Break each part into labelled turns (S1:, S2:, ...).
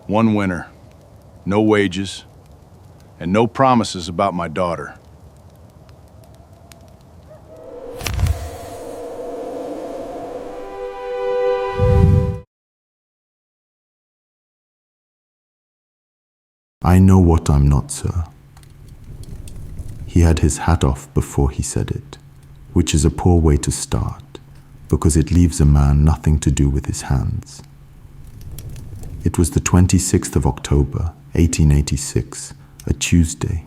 S1: One winter, no wages, and no promises about my daughter.
S2: I know what I'm not, sir. He had his hat off before he said it, which is a poor way to start, because it leaves a man nothing to do with his hands. It was the 26th of October, 1886, a Tuesday,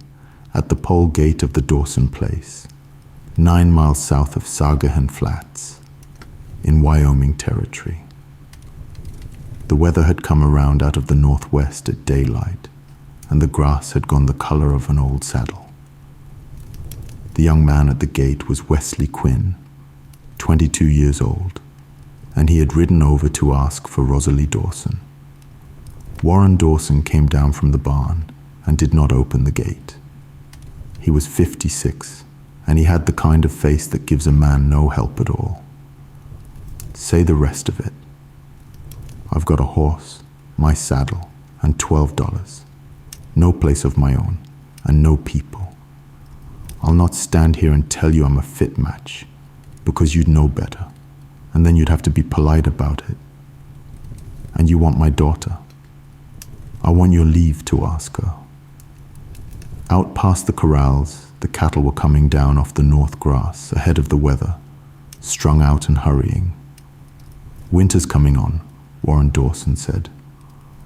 S2: at the pole gate of the Dawson place, 9 miles south of Sagahan Flats, in Wyoming Territory. The weather had come around out of the northwest at daylight, and the grass had gone the color of an old saddle. The young man at the gate was Wesley Quinn, 22 years old, and he had ridden over to ask for Rosalie Dawson. Warren Dawson came down from the barn and did not open the gate. He was 56, and he had the kind of face that gives a man no help at all. Say the rest of it. I've got a horse, my saddle, and $12. No place of my own, and no people. I'll not stand here and tell you I'm a fit match, because you'd know better, and then you'd have to be polite about it. And you want my daughter. I want your leave to ask her. Out past the corrals, the cattle were coming down off the north grass ahead of the weather, strung out and hurrying. Winter's coming on, Warren Dawson said.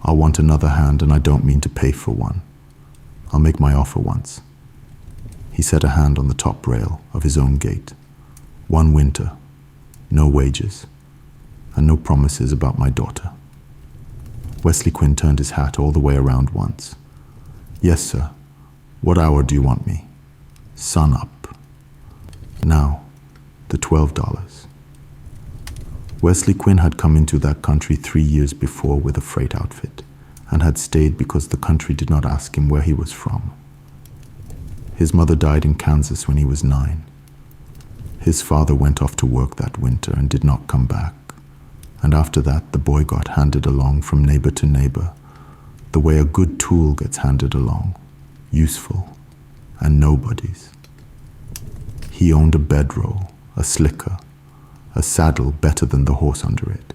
S2: I'll want another hand, and I don't mean to pay for one. I'll make my offer once. He set a hand on the top rail of his own gate. One winter, no wages, and no promises about my daughter. Wesley Quinn turned his hat all the way around once. Yes, sir. What hour do you want me? Sun up. Now, the $12. Wesley Quinn had come into that country 3 years before with a freight outfit, and had stayed because the country did not ask him where he was from. His mother died in Kansas when he was 9. His father went off to work that winter and did not come back, and after that the boy got handed along from neighbor to neighbor, the way a good tool gets handed along, useful, and nobody's. He owned a bedroll, a slicker, a saddle better than the horse under it,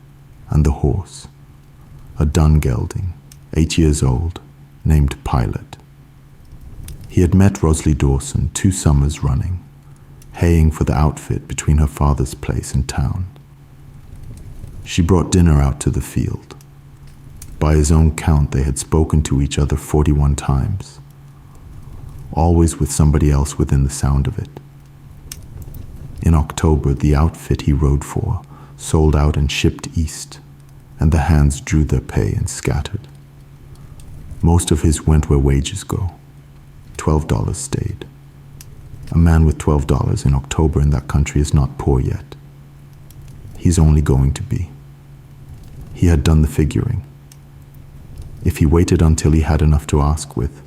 S2: and the horse, a dun gelding, 8 years old, named Pilot. He had met Rosalie Dawson 2 summers running, haying for the outfit between her father's place and town. She brought dinner out to the field. By his own count, they had spoken to each other 41 times, always with somebody else within the sound of it. In October, the outfit he rode for sold out and shipped east, and the hands drew their pay and scattered. Most of his went where wages go. $12 stayed. A man with $12 in October in that country is not poor yet. He's only going to be. He had done the figuring. If he waited until he had enough to ask with,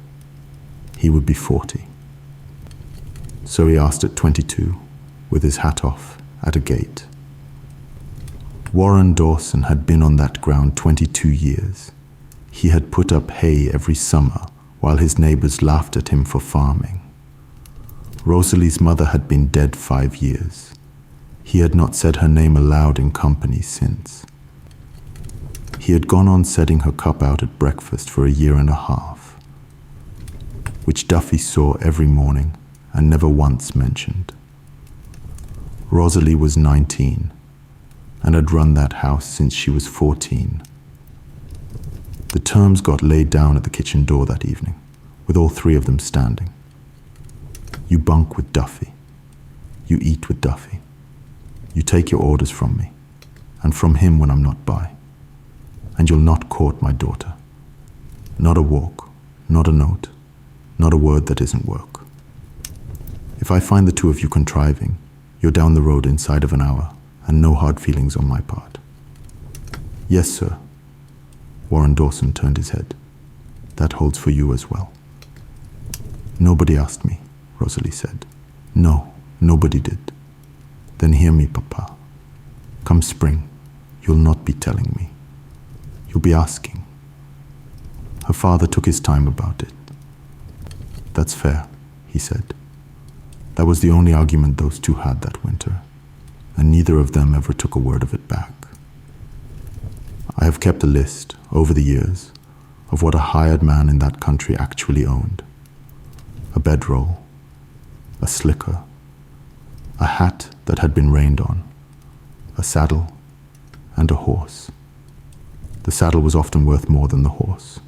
S2: he would be 40. So he asked at 22, with his hat off, at a gate. Warren Dawson had been on that ground 22 years. He had put up hay every summer while his neighbors laughed at him for farming. Rosalie's mother had been dead 5 years. He had not said her name aloud in company since. He had gone on setting her cup out at breakfast for a year and a half, which Duffy saw every morning and never once mentioned. Rosalie was 19 and had run that house since she was 14. The terms got laid down at the kitchen door that evening, with all 3 of them standing. You bunk with Duffy. You eat with Duffy. You take your orders from me, and from him when I'm not by. And you'll not court my daughter. Not a walk, not a note, not a word that isn't work. If I find the 2 of you contriving, you're down the road inside of an hour, and no hard feelings on my part. Yes, sir. Warren Dawson turned his head. That holds for you as well. Nobody asked me, Rosalie said. No, nobody did. Then hear me, Papa. Come spring, you'll not be telling me. You'll be asking. Her father took his time about it. "That's fair," he said. That was the only argument those two had that winter, and neither of them ever took a word of it back. I have kept a list, over the years, of what a hired man in that country actually owned. A bedroll, a slicker, a hat that had been rained on, a saddle, and a horse. The saddle was often worth more than the horse.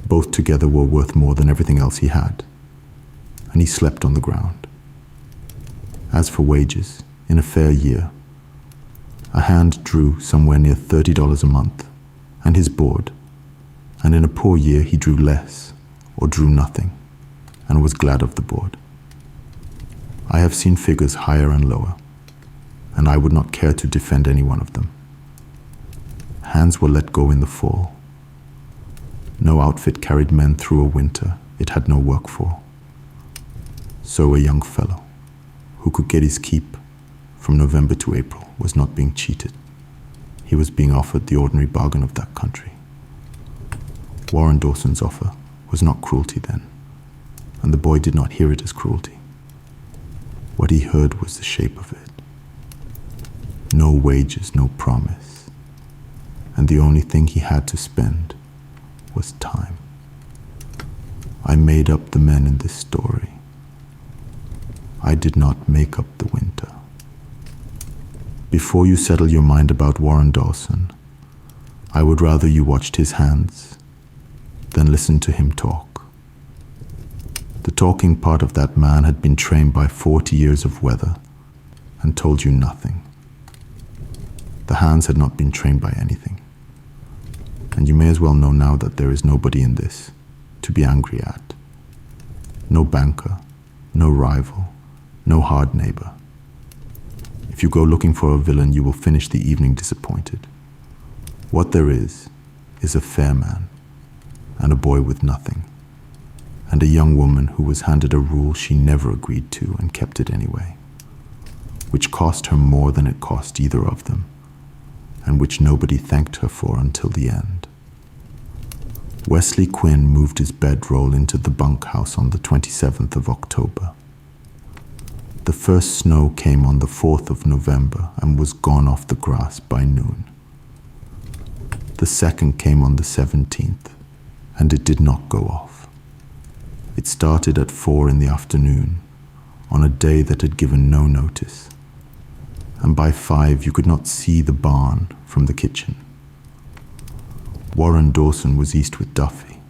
S2: Both together were worth more than everything else he had, and he slept on the ground. As for wages, in a fair year, a hand drew somewhere near $30 a month, and his board, and in a poor year he drew less, or drew nothing, and was glad of the board. I have seen figures higher and lower, and I would not care to defend any one of them. Hands were let go in the fall. No outfit carried men through a winter it had no work for. So a young fellow, who could get his keep from November to April, was not being cheated. He was being offered the ordinary bargain of that country. Warren Dawson's offer was not cruelty then, and the boy did not hear it as cruelty. What he heard was the shape of it. No wages, no promise, and the only thing he had to spend was time. I made up the men in this story. I did not make up the winter. Before you settle your mind about Warren Dawson, I would rather you watched his hands than listened to him talk. The talking part of that man had been trained by 40 years of weather and told you nothing. The hands had not been trained by anything. And you may as well know now that there is nobody in this to be angry at. No banker, no rival, no hard neighbor. If you go looking for a villain, you will finish the evening disappointed. What there is a fair man, and a boy with nothing, and a young woman who was handed a rule she never agreed to and kept it anyway, which cost her more than it cost either of them, and which nobody thanked her for until the end. Wesley Quinn moved his bedroll into the bunkhouse on the 27th of October. The first snow came on the 4th of November and was gone off the grass by noon. The second came on the 17th, and it did not go off. It started at 4 in the afternoon, on a day that had given no notice, and by 5 you could not see the barn from the kitchen. Warren Dawson was east with Duffy,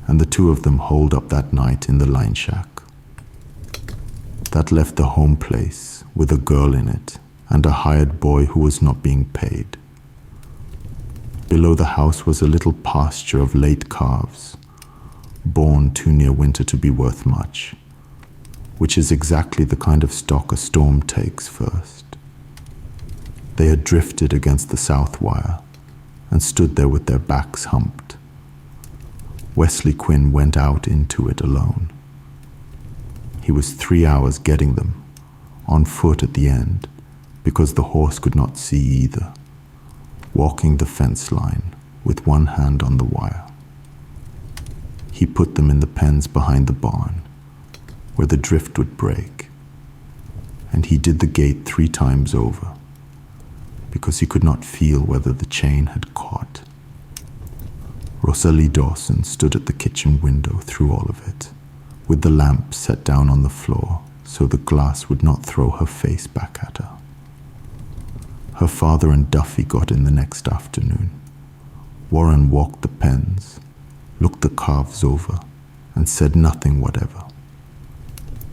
S2: and the two of them holed up that night in the line shack. That left the home place with a girl in it and a hired boy who was not being paid. Below the house was a little pasture of late calves, born too near winter to be worth much, which is exactly the kind of stock a storm takes first. They had drifted against the south wire and stood there with their backs humped. Wesley Quinn went out into it alone. He was 3 hours getting them, on foot at the end, because the horse could not see either, walking the fence line with one hand on the wire. He put them in the pens behind the barn, where the drift would break, and he did the gate 3 times over, because he could not feel whether the chain had caught. Rosalie Dawson stood at the kitchen window through all of it, with the lamp set down on the floor so the glass would not throw her face back at her. Her father and Duffy got in the next afternoon. Warren walked the pens, looked the calves over, and said nothing whatever.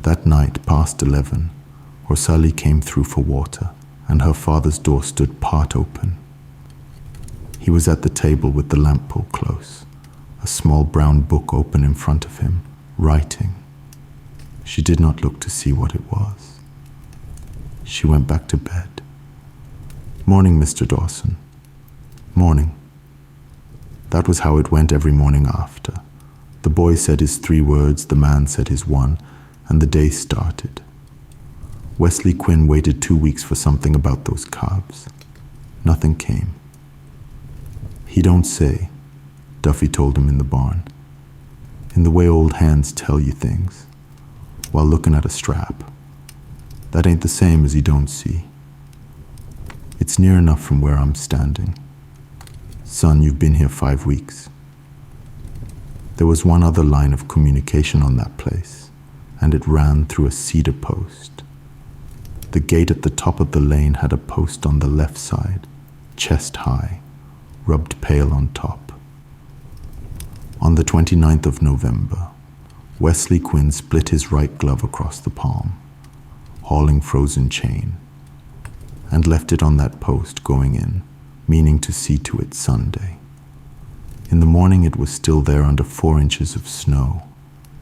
S2: That night, past 11, Rosalie came through for water, and her father's door stood part open. He was at the table with the lamp pole close, a small brown book open in front of him, writing. She did not look to see what it was. She went back to bed. "Morning, Mr. Dawson." "Morning." That was how it went every morning after. The boy said his 3 words, the man said his 1, and the day started. Wesley Quinn waited 2 weeks for something about those calves. Nothing came. He don't say, Duffy told him in the barn, in the way old hands tell you things, while looking at a strap. That ain't the same as you don't see. It's near enough from where I'm standing. Son, you've been here 5 weeks. There was one other line of communication on that place, and it ran through a cedar post. The gate at the top of the lane had a post on the left side, chest high, rubbed pale on top. On the 29th of November, Wesley Quinn split his right glove across the palm, hauling frozen chain, and left it on that post going in, meaning to see to it Sunday. In the morning it was still there under 4 inches of snow,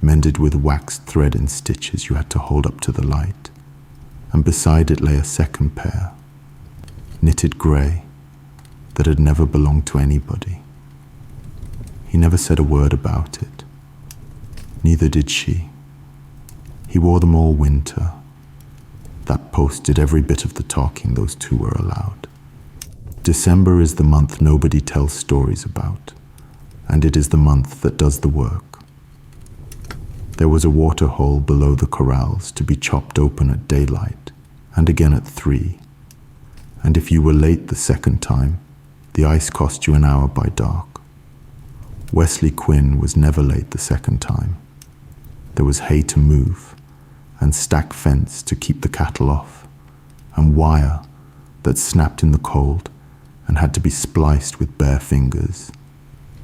S2: mended with waxed thread and stitches you had to hold up to the light, and beside it lay a second pair, knitted grey, that had never belonged to anybody. He never said a word about it. Neither did she. He wore them all winter. That post did every bit of the talking those two were allowed. December is the month nobody tells stories about, and it is the month that does the work. There was a water hole below the corrals to be chopped open at daylight, and again at 3. And if you were late the second time, the ice cost you an hour by dark. Wesley Quinn was never late the second time. There was hay to move, and stack fence to keep the cattle off, and wire that snapped in the cold and had to be spliced with bare fingers,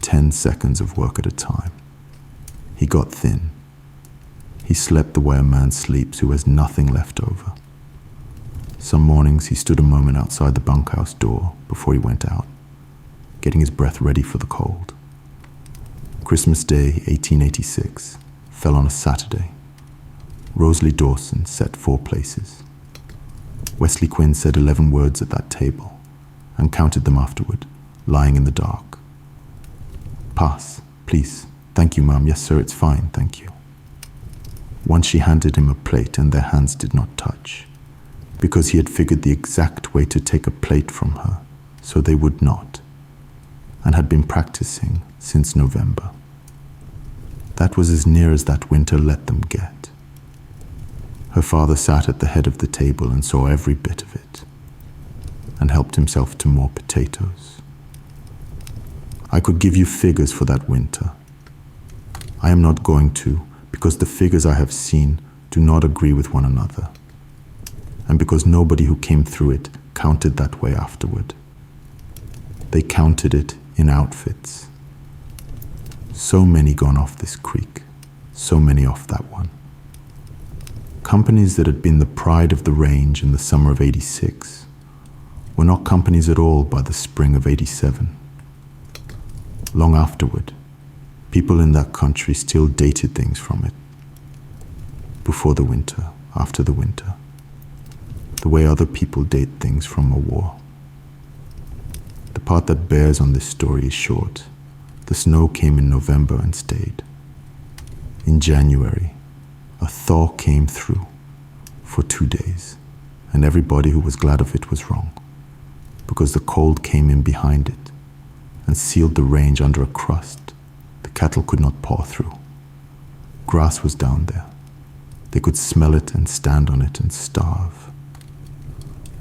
S2: 10 seconds of work at a time. He got thin. He slept the way a man sleeps who has nothing left over. Some mornings he stood a moment outside the bunkhouse door before he went out, getting his breath ready for the cold. Christmas Day, 1886, fell on a Saturday. Rosalie Dawson set 4 places. Wesley Quinn said 11 words at that table and counted them afterward, lying in the dark. Pass, please. Thank you, ma'am. Yes, sir, it's fine, thank you. Once she handed him a plate and their hands did not touch, because he had figured the exact way to take a plate from her so they would not, and had been practicing since November. That was as near as that winter let them get. Her father sat at the head of the table and saw every bit of it, and helped himself to more potatoes. I could give you figures for that winter. I am not going to, because the figures I have seen do not agree with one another, and because nobody who came through it counted that way afterward. They counted it in outfits. So many gone off this creek, so many off that one. Companies that had been the pride of the range in the summer of '86 were not companies at all by the spring of '87. Long afterward, people in that country still dated things from it. Before the winter, after the winter, the way other people date things from a war. The part that bears on this story is short. The snow came in November and stayed. In January, a thaw came through for 2 days, and everybody who was glad of it was wrong, because the cold came in behind it and sealed the range under a crust the cattle could not paw through. Grass was down there. They could smell it and stand on it and starve.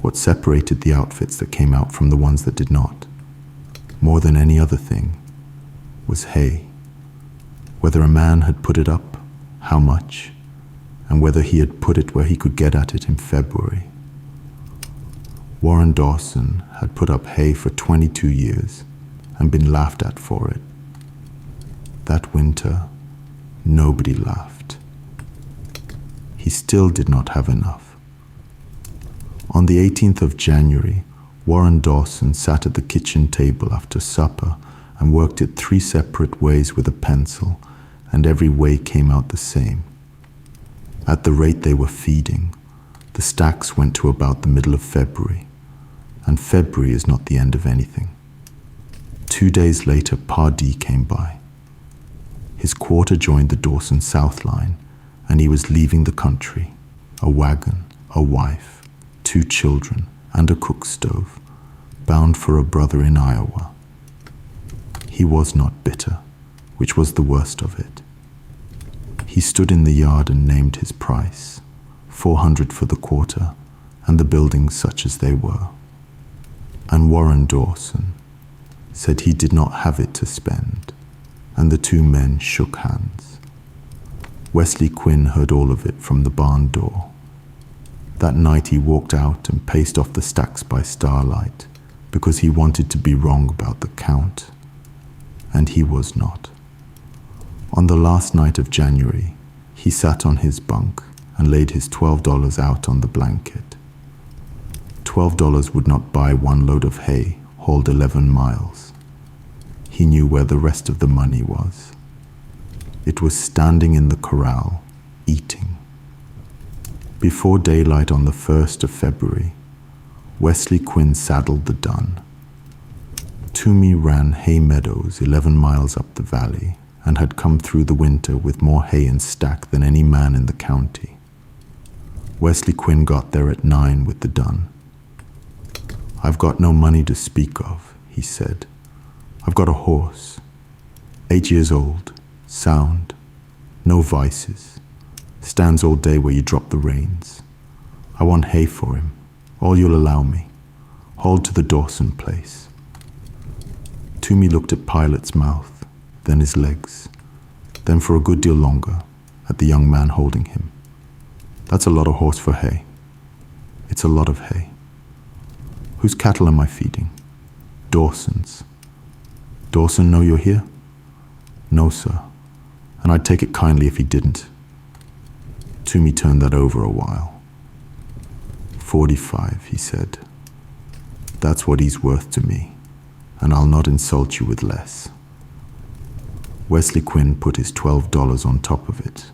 S2: What separated the outfits that came out from the ones that did not, more than any other thing, was hay. Whether a man had put it up, how much, and whether he had put it where he could get at it in February. Warren Dawson had put up hay for 22 years and been laughed at for it. That winter, nobody laughed. He still did not have enough. On the 18th of January, Warren Dawson sat at the kitchen table after supper and worked it 3 separate ways with a pencil, and every way came out the same. At the rate they were feeding, the stacks went to about the middle of February, and February is not the end of anything. 2 days later, Pa D came by. His quarter joined the Dawson South line, and he was leaving the country, a wagon, a wife, 2 children, and a cook stove, bound for a brother in Iowa. He was not bitter, which was the worst of it. He stood in the yard and named his price, 400 for the quarter, and the buildings such as they were. And Warren Dawson said he did not have it to spend, and the two men shook hands. Wesley Quinn heard all of it from the barn door. That night he walked out and paced off the stacks by starlight because he wanted to be wrong about the count, and he was not. On the last night of January, he sat on his bunk and laid his $12 out on the blanket. $12 would not buy one load of hay hauled 11 miles. He knew where the rest of the money was. It was standing in the corral, eating. Before daylight on the 1st of February, Wesley Quinn saddled the dun. Toomey ran hay meadows 11 miles up the valley and had come through the winter with more hay in stack than any man in the county. Wesley Quinn got there at 9 with the dun. "I've got no money to speak of," he said. "I've got a horse, 8 years old, sound, no vices, stands all day where you drop the reins. I want hay for him, all you'll allow me, hauled to the Dawson place." Toomey looked at Pilot's mouth, then his legs, then for a good deal longer at the young man holding him. "That's a lot of horse for hay." "It's a lot of hay." "Whose cattle am I feeding?" "Dawson's." "Dawson know you're here?" "No, sir, and I'd take it kindly if he didn't." Toomey turned that over a while. 45, he said. "That's what he's worth to me, and I'll not insult you with less." Wesley Quinn put his $12 on top of it.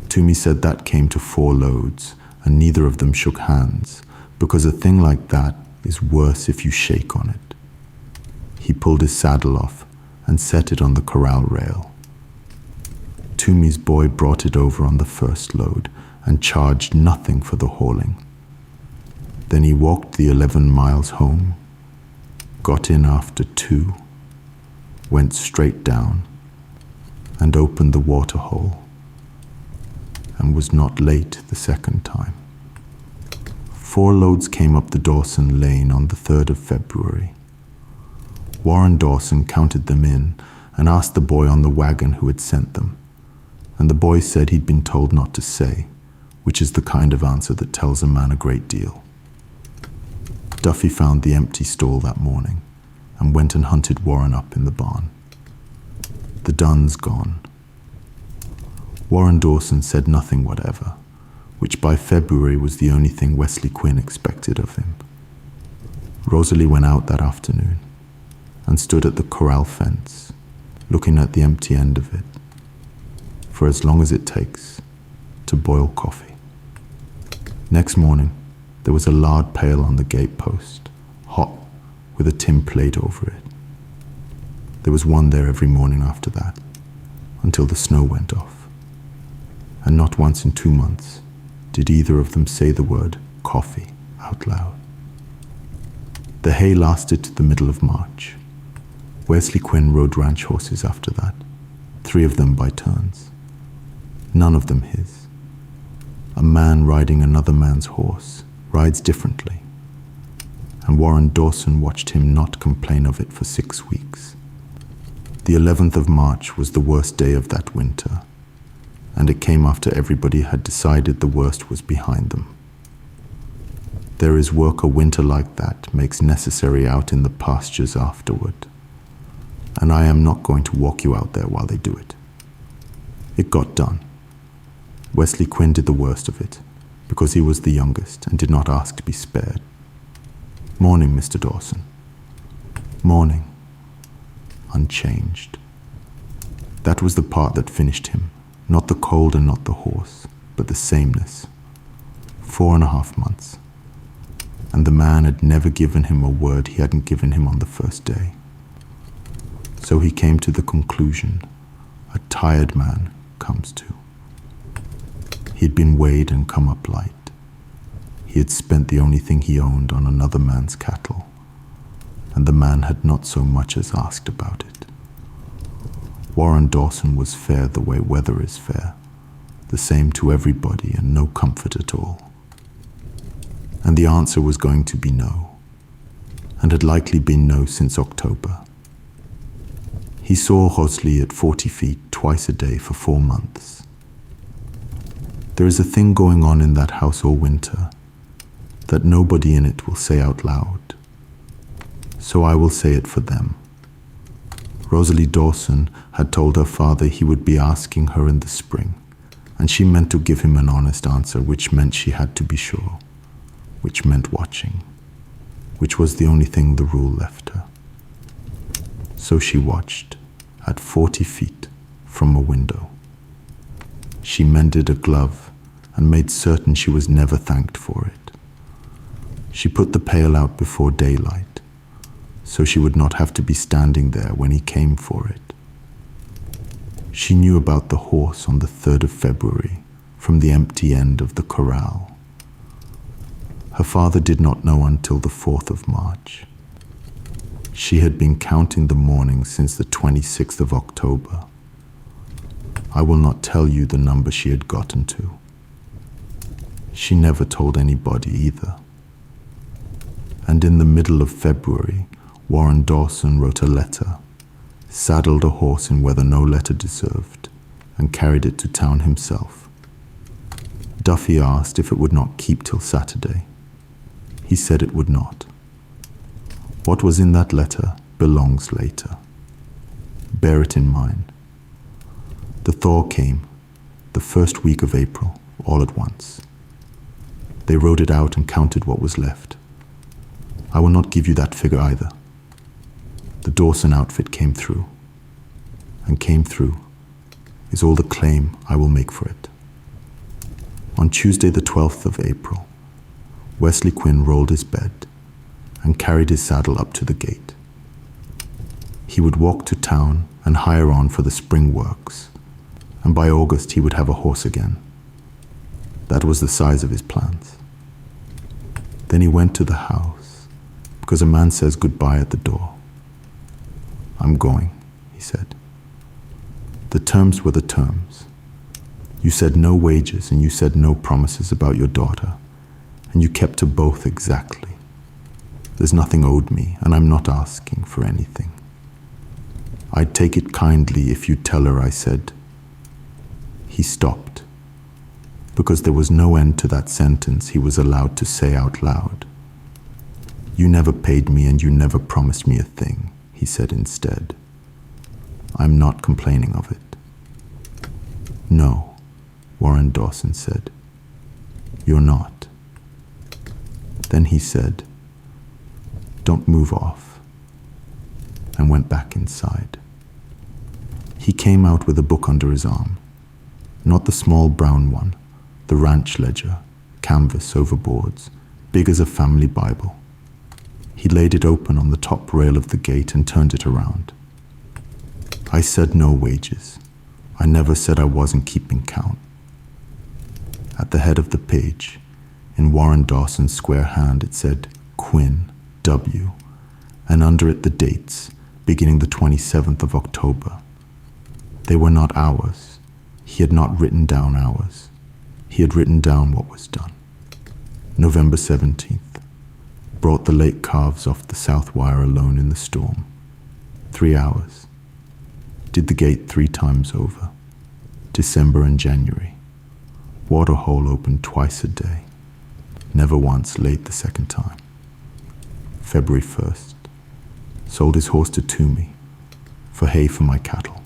S2: Toomey said that came to 4 loads, and neither of them shook hands, because a thing like that is worse if you shake on it. He pulled his saddle off and set it on the corral rail. Toomey's boy brought it over on the first load and charged nothing for the hauling. Then he walked the 11 miles home, got in after 2, went straight down, and opened the water hole, and was not late the second time. 4 loads came up the Dawson lane on the 3rd of February. Warren Dawson counted them in and asked the boy on the wagon who had sent them, and the boy said he'd been told not to say, which is the kind of answer that tells a man a great deal. Duffy found the empty stall that morning and went and hunted Warren up in the barn. The dun's gone. Warren Dawson said nothing whatever, which by February was the only thing Wesley Quinn expected of him. Rosalie went out that afternoon and stood at the corral fence, looking at the empty end of it, for as long as it takes to boil coffee. Next morning, there was a lard pail on the gatepost, hot, with a tin plate over it. There was one there every morning after that, until the snow went off. And not once in 2 months did either of them say the word coffee out loud. The hay lasted to the middle of March. Wesley Quinn rode ranch horses after that, 3 of them by turns. None of them his. A man riding another man's horse rides differently, and Warren Dawson watched him not complain of it for 6 weeks. The 11th of March was the worst day of that winter, and it came after everybody had decided the worst was behind them. There is work a winter like that makes necessary out in the pastures afterward, and I am not going to walk you out there while they do it. It got done. Wesley Quinn did the worst of it, because he was the youngest and did not ask to be spared. "Morning, Mr. Dawson." "Morning." Unchanged. That was the part that finished him, not the cold and not the horse, but the sameness. 4.5 months. And the man had never given him a word he hadn't given him on the first day. So he came to the conclusion a tired man comes to. He'd been weighed and come up light. He had spent the only thing he owned on another man's cattle. and the man had not so much as asked about it. Warren Dawson was fair the way weather is fair, the same to everybody and no comfort at all. And the answer was going to be no, and had likely been no since October. He saw Hosley at 40 feet twice a day for 4 months. There is a thing going on in that house all winter that nobody in it will say out loud, so I will say it for them. Rosalie Dawson had told her father he would be asking her in the spring, and she meant to give him an honest answer, which meant she had to be sure, which meant watching, which was the only thing the rule left her. So she watched, at 40 feet from a window. She mended a glove and made certain she was never thanked for it. She put the pail out before daylight, so she would not have to be standing there when he came for it. She knew about the horse on the 3rd of February from the empty end of the corral. Her father did not know until the 4th of March. She had been counting the mornings since the 26th of October. I will not tell you the number she had gotten to. She never told anybody either. And in the middle of February, Warren Dawson wrote a letter, saddled a horse in weather no letter deserved, and carried it to town himself. Duffy asked if it would not keep till Saturday. He said it would not. What was in that letter belongs later. Bear it in mind. The thaw came, the first week of April, all at once. They wrote it out and counted what was left. I will not give you that figure either. The Dawson outfit came through, and came through is all the claim I will make for it. On Tuesday the 12th of April, Wesley Quinn rolled his bed and carried his saddle up to the gate. He would walk to town and hire on for the spring works, and by August he would have a horse again. That was the size of his plans. Then he went to the house, because a man says goodbye at the door. I'm going, he said. The terms were the terms. You said no wages and you said no promises about your daughter, and you kept to both exactly. There's nothing owed me, and I'm not asking for anything. I'd take it kindly if you'd tell her I said. He stopped, because there was no end to that sentence he was allowed to say out loud. You never paid me and you never promised me a thing, he said instead. I'm not complaining of it. No, Warren Dawson said. You're not. Then he said, don't move off, and went back inside. He came out with a book under his arm, not the small brown one, the ranch ledger, canvas over boards, big as a family Bible. He laid it open on the top rail of the gate and turned it around. I said no wages. I never said I wasn't keeping count. At the head of the page, in Warren Dawson's square hand, it said Quinn, W, and under it the dates, beginning the 27th of October. They were not hours. He had not written down hours. He had written down what was done. November 17th. Brought the late calves off the south wire alone in the storm. 3 hours. Did the gate 3 times over. December and January. Water hole opened twice a day. Never once late the second time. February 1st. Sold his horse to Toomey for hay for my cattle.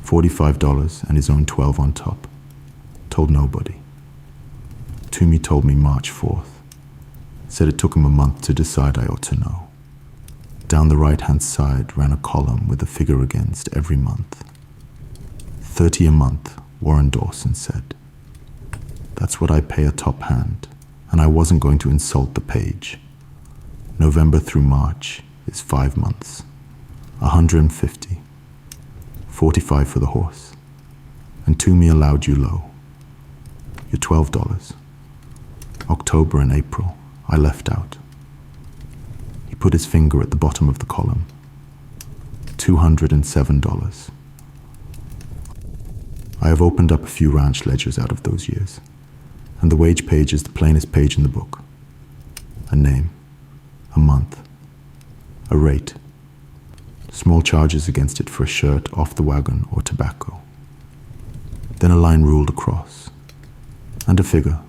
S2: $45 and his own 12 on top. Told nobody. Toomey told me March 4th. Said it took him a month to decide I ought to know. Down the right-hand side ran a column with a figure against every month. 30 a month, Warren Dawson said. That's what I pay a top hand, and I wasn't going to insult the page. November through March is 5 months. 150. 45 for the horse. And Toomey allowed you low. Your $12. October and April, I left out. He put his finger at the bottom of the column. $207. I have opened up a few ranch ledgers out of those years, and the wage page is the plainest page in the book. A name, a month, a rate, small charges against it for a shirt, off the wagon, or tobacco. Then a line ruled across, and a figure.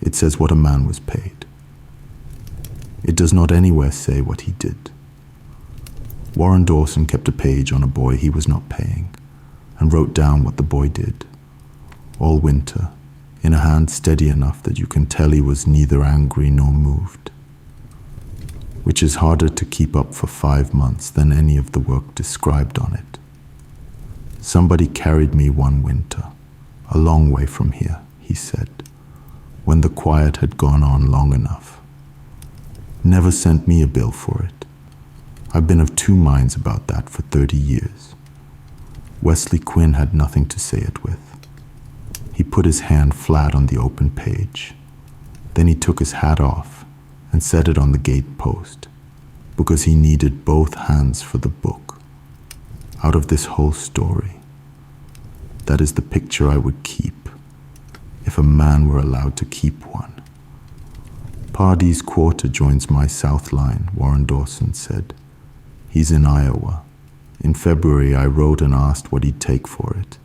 S2: It says what a man was paid. It does not anywhere say what he did. Warren Dawson kept a page on a boy he was not paying, and wrote down what the boy did, all winter, in a hand steady enough that you can tell he was neither angry nor moved, which is harder to keep up for 5 months than any of the work described on it. Somebody carried me one winter, a long way from here, he said, when the quiet had gone on long enough. Never sent me a bill for it. I've been of two minds about that for 30 years. Wesley Quinn had nothing to say it with. He put his hand flat on the open page. Then he took his hat off and set it on the gate post, because he needed both hands for the book. Out of this whole story, that is the picture I would keep, if a man were allowed to keep one. Pardee's quarter joins my south line, Warren Dawson said. He's in Iowa. In February, I wrote and asked what he'd take for it.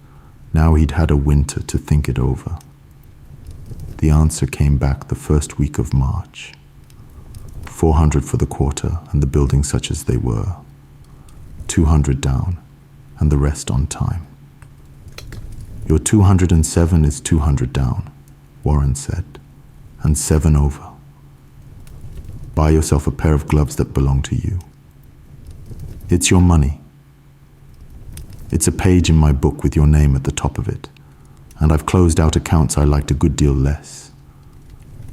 S2: Now he'd had a winter to think it over. The answer came back the first week of March. 400 for the quarter and the building such as they were. 200 down and the rest on time. Your 207 is 200 down, Warren said, and 7 over. Buy yourself a pair of gloves that belong to you. It's your money. It's a page in my book with your name at the top of it, and I've closed out accounts I liked a good deal less.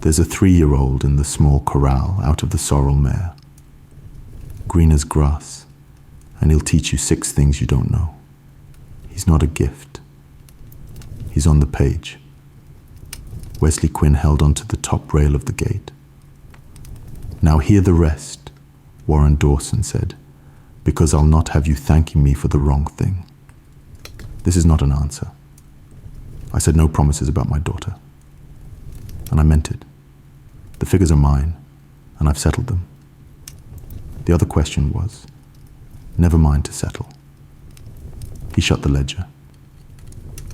S2: There's a 3-year-old in the small corral out of the sorrel mare. Green as grass, and he'll teach you 6 things you don't know. He's not a gift. He's on the page. Wesley Quinn held onto the top rail of the gate. Now hear the rest, Warren Dawson said, because I'll not have you thanking me for the wrong thing. This is not an answer. I said no promises about my daughter. And I meant it. The figures are mine, and I've settled them. The other question was, never mind to settle. He shut the ledger.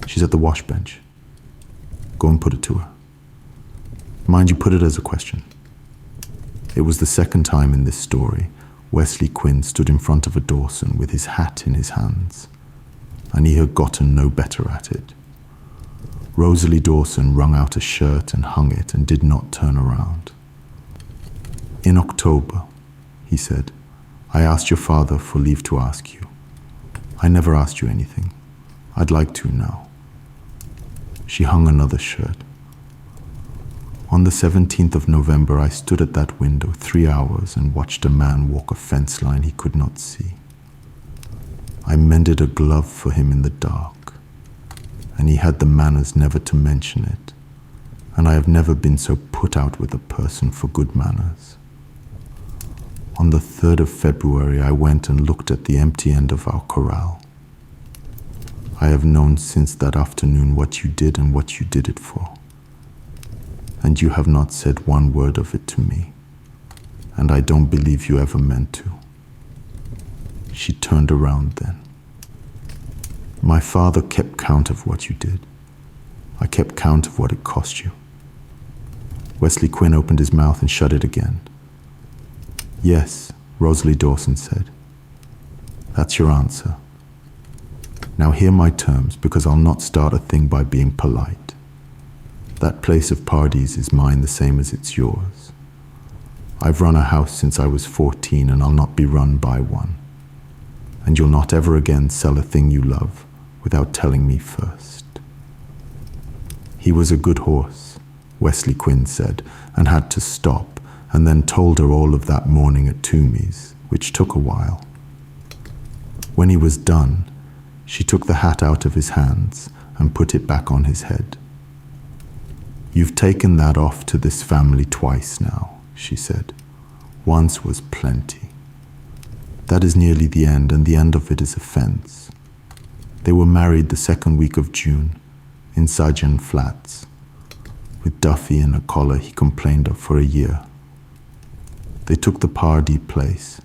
S2: She's at the wash bench. Go and put it to her. Mind you, put it as a question. It was the second time in this story Wesley Quinn stood in front of a Dawson with his hat in his hands, and he had gotten no better at it. Rosalie Dawson wrung out a shirt and hung it and did not turn around. In October, he said, I asked your father for leave to ask you. I never asked you anything. I'd like to now. She hung another shirt. On the 17th of November, I stood at that window 3 hours and watched a man walk a fence line he could not see. I mended a glove for him in the dark, and he had the manners never to mention it, and I have never been so put out with a person for good manners. On the 3rd of February, I went and looked at the empty end of our corral. I have known since that afternoon what you did and what you did it for. And you have not said one word of it to me, and I don't believe you ever meant to. She turned around then. My father kept count of what you did. I kept count of what it cost you. Wesley Quinn opened his mouth and shut it again. Yes, Rosalie Dawson said. That's your answer. Now hear my terms, because I'll not start a thing by being polite. That place of Pardee's is mine the same as it's yours. I've run a house since I was 14, and I'll not be run by one. And you'll not ever again sell a thing you love without telling me first. He was a good horse, Wesley Quinn said, and had to stop, and then told her all of that morning at Toomey's, which took a while. When he was done, she took the hat out of his hands and put it back on his head. You've taken that off to this family twice now, she said. Once was plenty. That is nearly the end, and the end of it is a fence. They were married the second week of June in Sargent Flats, with Duffy in a collar he complained of for a year. They took the Pardee place,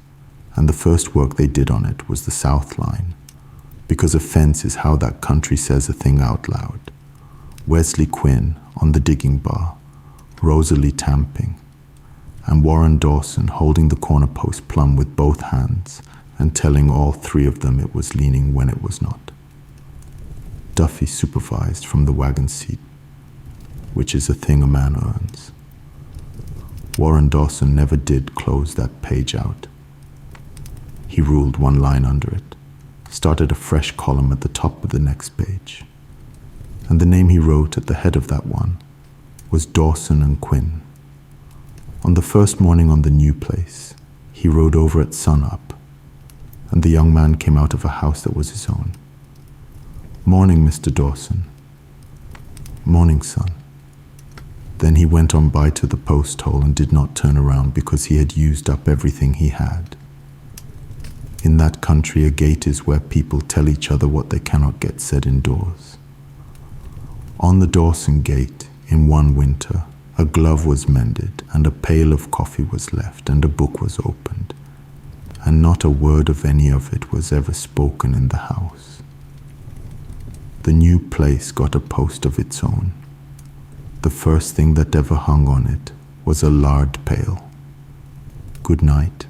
S2: and the first work they did on it was the South Line, because a fence is how that country says a thing out loud. Wesley Quinn on the digging bar, Rosalie tamping, and Warren Dawson holding the corner post plumb with both hands and telling all three of them it was leaning when it was not. Duffy supervised from the wagon seat, which is a thing a man earns. Warren Dawson never did close that page out. He ruled one line under it, started a fresh column at the top of the next page, and the name he wrote at the head of that one was Dawson and Quinn. On the first morning on the new place, he rode over at sunup, and the young man came out of a house that was his own. "Morning, Mr. Dawson." "Morning, son." Then he went on by to the post hole and did not turn around because he had used up everything he had. In that country, a gate is where people tell each other what they cannot get said indoors. On the Dawson gate, in one winter, a glove was mended, and a pail of coffee was left, and a book was opened, and not a word of any of it was ever spoken in the house. The new place got a post of its own. The first thing that ever hung on it was a lard pail. "Good night,"